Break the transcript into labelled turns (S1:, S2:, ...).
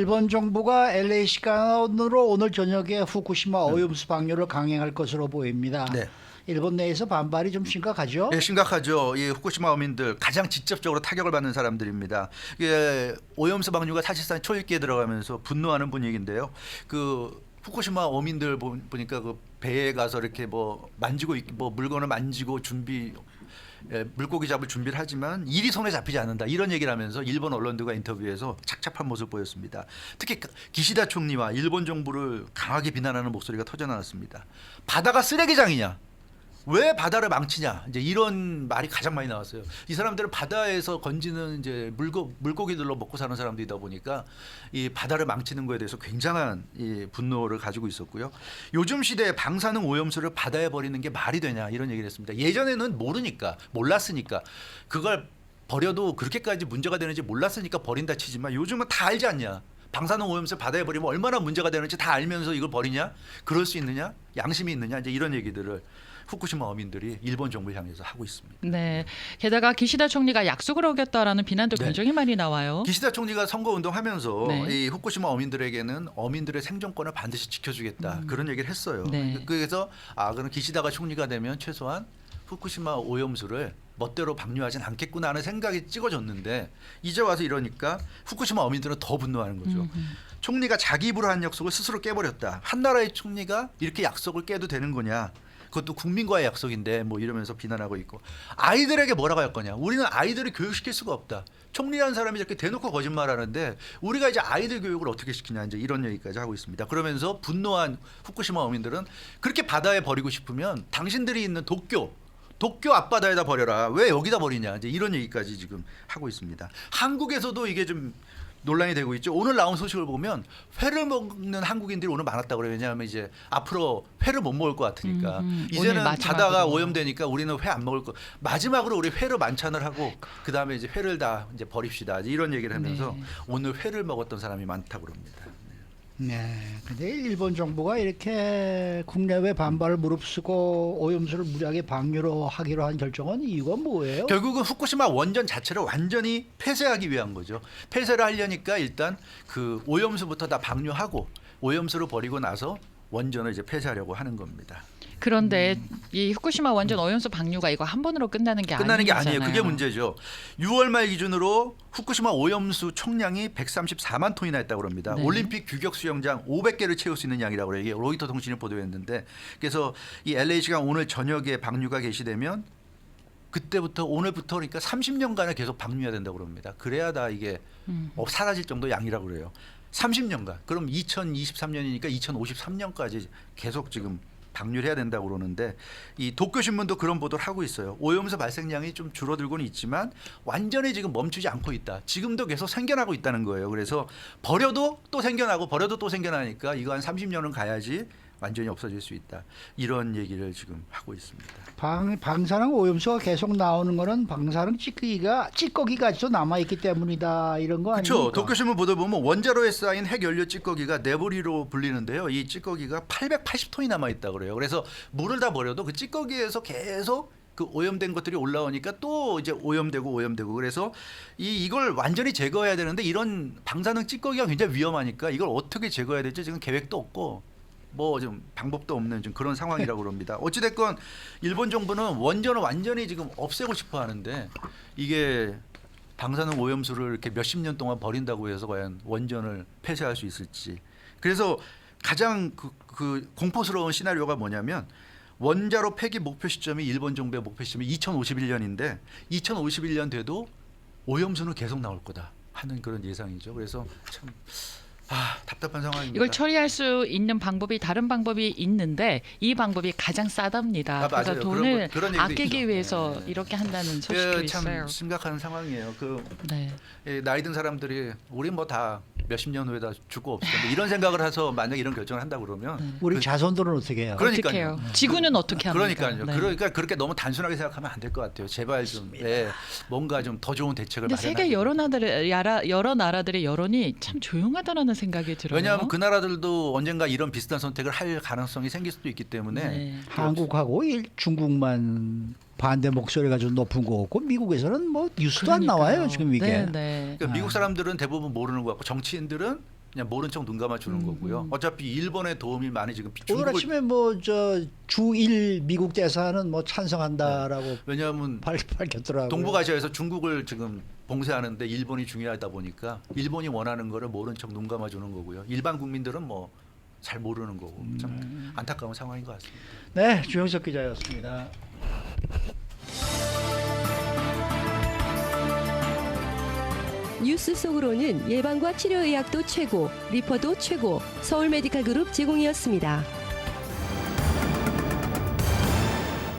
S1: 일본 정부가 LA 시간으로 오늘 저녁에 후쿠시마 오염수 방류를 강행할 것으로 보입니다.
S2: 네.
S1: 일본 내에서 반발이 좀 심각하죠?
S2: 예, 심각하죠. 이 후쿠시마 어민들 가장 직접적으로 타격을 받는 사람들입니다. 이게 오염수 방류가 사실상 초읽기에 들어가면서 분노하는 분위기인데요. 그 후쿠시마 어민들 보니까 그 배에 가서 이렇게 뭐 만지고 뭐 물건을 만지고 물고기 잡을 준비를 하지만 일이 손에 잡히지 않는다 이런 얘기를 하면서 일본 언론들과 인터뷰에서 착잡한 모습을 보였습니다. 특히 기시다 총리와 일본 정부를 강하게 비난하는 목소리가 터져나왔습니다. 바다가 쓰레기장이냐? 왜 바다를 망치냐? 이제 이런 말이 가장 많이 나왔어요. 이 사람들은 바다에서 건지는 이제 물고기들로 먹고 사는 사람들이다 보니까 이 바다를 망치는 거에 대해서 굉장한 이 분노를 가지고 있었고요. 요즘 시대에 방사능 오염수를 바다에 버리는 게 말이 되냐 이런 얘기를 했습니다. 예전에는 몰랐으니까 그걸 버려도 그렇게까지 문제가 되는지 몰랐으니까 버린다 치지만 요즘은 다 알지 않냐? 방사능 오염수 바다에 버리면 얼마나 문제가 되는지 다 알면서 이걸 버리냐? 그럴 수 있느냐? 양심이 있느냐? 이제 이런 얘기들을 후쿠시마 어민들이 일본 정부를 향해서 하고 있습니다.
S3: 네. 게다가 기시다 총리가 약속을 어겼다라는 비난도
S2: 네.
S3: 굉장히 많이 나와요.
S2: 기시다 총리가 선거운동하면서
S3: 네.
S2: 이 후쿠시마 어민들에게는 어민들의 생존권을 반드시 지켜주겠다 그런 얘기를 했어요.
S3: 네.
S2: 그래서 그럼 기시다가 총리가 되면 최소한 후쿠시마 오염수를 멋대로 방류하진 않겠구나 하는 생각이 찍어졌는데 이제 와서 이러니까 후쿠시마 어민들은 더 분노하는 거죠. 총리가 자기 입으로 한 약속을 스스로 깨버렸다. 한 나라의 총리가 이렇게 약속을 깨도 되는 거냐. 그것도 국민과의 약속인데 뭐 이러면서 비난하고 있고 아이들에게 뭐라고 할 거냐. 우리는 아이들을 교육시킬 수가 없다. 총리라는 사람이 이렇게 대놓고 거짓말하는데 우리가 이제 아이들 교육을 어떻게 시키냐 이제 이런 얘기까지 하고 있습니다. 그러면서 분노한 후쿠시마 어민들은 그렇게 바다에 버리고 싶으면 당신들이 있는 도쿄 앞바다에다 버려라. 왜 여기다 버리냐. 이제 이런 얘기까지 지금 하고 있습니다. 한국에서도 이게 좀 논란이 되고 있죠. 오늘 나온 소식을 보면 회를 먹는 한국인들이 오늘 많았다고 그래요. 왜냐하면 이제 앞으로 회를 못 먹을 것 같으니까. 이제는 바다가 오염되니까 우리는 회 안 먹을 거. 마지막으로 우리 회로 만찬을 하고 그 다음에 이제 회를 다 이제 버립시다. 이런 얘기를 하면서
S3: 네.
S2: 오늘 회를 먹었던 사람이 많다고 그럽니다.
S1: 네. 근데 일본 정부가 이렇게 국내외 반발을 무릅쓰고 오염수를 무리하게 방류로 하기로 한 결정은 이유가 뭐예요?
S2: 결국은 후쿠시마 원전 자체를 완전히 폐쇄하기 위한 거죠. 폐쇄를 하려니까 일단 그 오염수부터 다 방류하고 오염수를 버리고 나서 원전을 이제 폐쇄하려고 하는 겁니다.
S3: 그런데 이 후쿠시마 원전 오염수 방류가 이거 한 번으로 끝나는 게
S2: 아니에요. 그게 문제죠. 6월 말 기준으로 후쿠시마 오염수 총량이 134만 톤이나 했다고 합니다.
S3: 네.
S2: 올림픽 규격 수영장 500개를 채울 수 있는 양이라고 해요. 이게 로이터 통신이 보도했는데 그래서 이 LA시가 오늘 저녁에 방류가 개시되면 그때부터 오늘부터 그러니까 30년간을 계속 방류해야 된다고 합니다. 그래야 다 이게 사라질 정도 양이라고 그래요. 30년간. 그럼 2023년이니까 2053년까지 계속 지금 방류를 해야 된다고 그러는데 이 도쿄신문도 그런 보도를 하고 있어요. 오염수 발생량이 좀 줄어들고는 있지만 완전히 지금 멈추지 않고 있다. 지금도 계속 생겨나고 있다는 거예요. 그래서 버려도 또 생겨나고 버려도 또 생겨나니까 이거 한 30년은 가야지 완전히 없어질 수 있다. 이런 얘기를 지금 하고 있습니다.
S1: 방사능 오염수가 계속 나오는 거는 방사능 찌꺼기가 아직도 남아있기 때문이다. 이런 거 아닙니까?
S2: 그렇죠. 도쿄신문 보도 보면 원자로에 쌓인 핵연료 찌꺼기가 네보리로 불리는데요. 이 찌꺼기가 880톤이 남아있다고 그래요. 그래서 물을 다 버려도 그 찌꺼기에서 계속 그 오염된 것들이 올라오니까 또 이제 오염되고 그래서 이걸 완전히 제거해야 되는데 이런 방사능 찌꺼기가 굉장히 위험하니까 이걸 어떻게 제거해야 될지 지금 계획도 없고 뭐 좀 방법도 없는 좀 그런 상황이라고 그럽니다. 어찌됐건 일본 정부는 원전을 완전히 지금 없애고 싶어 하는데 이게 방사능 오염수를 이렇게 몇십 년 동안 버린다고 해서 과연 원전을 폐쇄할 수 있을지. 그래서 가장 그 공포스러운 시나리오가 뭐냐면 원자로 폐기 목표 시점이 일본 정부의 목표 시점이 2051년인데 2051년 돼도 오염수는 계속 나올 거다 하는 그런 예상이죠. 그래서 참 답답한 상황입니다.
S3: 이걸 처리할 수 있는 방법이 다른 방법이 있는데 이 방법이 가장 싸답니다. 그래서
S2: 맞아요.
S3: 돈을
S2: 그런 얘기도
S3: 아끼기
S2: 있죠.
S3: 위해서
S2: 네.
S3: 이렇게 한다는 소식도
S2: 참
S3: 있어요.
S2: 심각한 상황이에요.
S3: 네.
S2: 나이 든 사람들이 우리 뭐 다 몇십 년 후에 다 죽고 없을 텐데 이런 생각을 해서 만약 이런 결정을 한다 그러면
S1: 우리 자손들은 어떻게 해요?
S2: 그러니까요.
S3: 어떻게 해요? 지구는 어떻게 합니까?
S2: 그러니까요.
S3: 네.
S2: 그러니까 그렇게 너무 단순하게 생각하면 안 될 것 같아요. 제발 좀 뭔가 좀 더 좋은 대책을
S3: 근데
S2: 마련하게.
S3: 세계 여러 나라들의 여론이 참 조용하다라는 생각이 들어요.
S2: 왜냐하면 그 나라들도 언젠가 이런 비슷한 선택을 할 가능성이 생길 수도 있기 때문에
S3: 네.
S1: 한국하고 중국만 반대 목소리가 좀 높은 거 같고 미국에서는 뭐 뉴스도 안 나와요 지금 이게.
S3: 네.
S2: 그러니까 미국 사람들은 대부분 모르는 것 같고 정치인들은 그냥 모른 척 눈 감아주는 거고요. 어차피 일본의 도움이 많이 지금
S1: 오늘 아침에 뭐 저 주일 미국 대사는 뭐 찬성한다라고
S2: 왜냐하면
S1: 밝혔더라고요.
S2: 동북아시아에서 중국을 지금 봉쇄하는데 일본이 중요하다 보니까 일본이 원하는 거를 모른 척 눈 감아주는 거고요. 일반 국민들은 뭐 잘 모르는 거고 참 안타까운 상황인 것 같습니다.
S1: 네, 주영석 기자였습니다.
S4: 뉴스 속으로는 예방과 치료의학도 최고, 리퍼도 최고, 서울 메디칼 그룹 제공이었습니다.